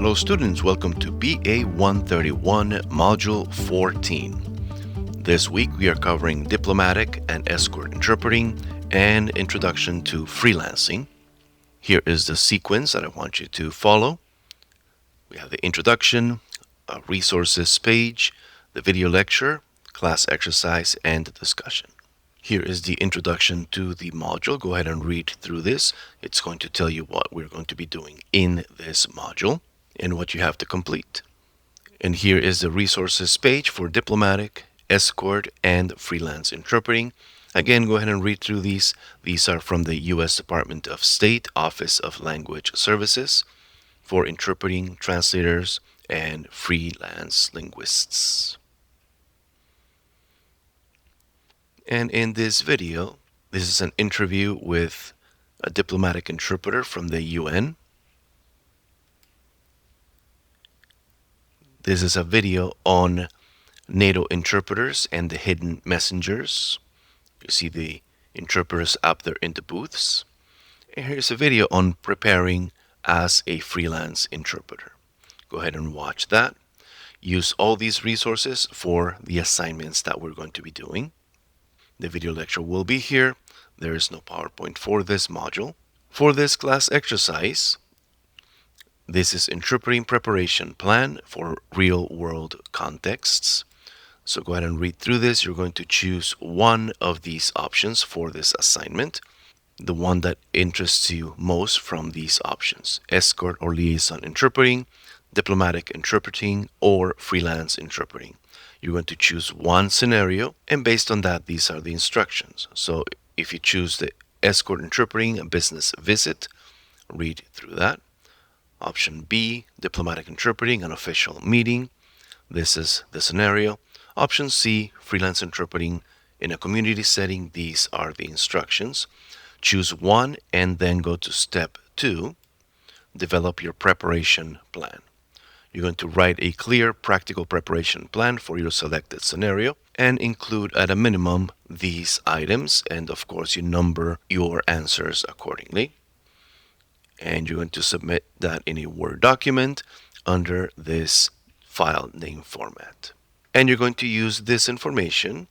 Hello students, welcome to BA 131 Module 14. This week we are covering diplomatic and escort interpreting and introduction to freelancing. Here is the sequence that I want you to follow. We have the introduction, a resources page, the video lecture, class exercise, and the discussion. Here is the introduction to the module. Go ahead and read through this. It's going to tell you what we're going to be doing in this module and what you have to complete. And here is the resources page for diplomatic, escort, and freelance interpreting. Again, go ahead and read through these. These are from the U.S. Department of State Office of Language Services for interpreting, translators, and freelance linguists. And in this video, this is an interview with a diplomatic interpreter from the UN. This is a video on NATO interpreters and the hidden messengers. You see the interpreters up there in the booths. And here's a video on preparing as a freelance interpreter. Go ahead and watch that. Use all these resources for the assignments that we're going to be doing. The video lecture will be here. There is no PowerPoint for this module. For this class exercise, this is interpreting preparation plan for real-world contexts. So go ahead and read through this. You're going to choose one of these options for this assignment, the one that interests you most from these options: escort or liaison interpreting, diplomatic interpreting, or freelance interpreting. You're going to choose one scenario, and based on that, these are the instructions. So if you choose the escort interpreting, a business visit, read through that. Option B, diplomatic interpreting, an official meeting. This is the scenario. Option C, freelance interpreting in a community setting. These are the instructions. Choose one and then go to step 2, develop your preparation plan. You're going to write a clear, practical preparation plan for your selected scenario and include at a minimum these items, and of course you number your answers accordingly. And you're going to submit that in a Word document under this file name format. And you're going to use this information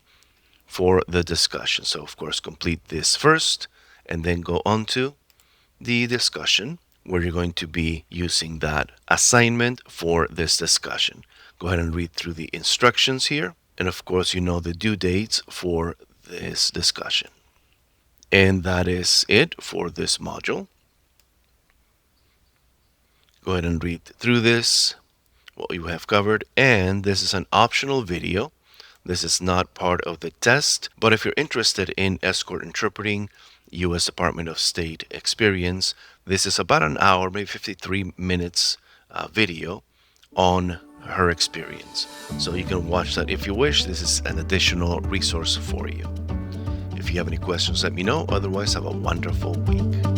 for the discussion. So of course complete this first and then go on to the discussion, where you're going to be using that assignment for this discussion. Go ahead and read through the instructions here. And of course, you know the due dates for this discussion. And that is it for this module. Go ahead and read through this, what you have covered. And this is an optional video. This is not part of the test, but if you're interested in escort interpreting, U.S. Department of State experience, this is about an hour, maybe 53 minutes video on her experience. So you can watch that if you wish. This is an additional resource for you. If you have any questions, let me know. Otherwise, have a wonderful week.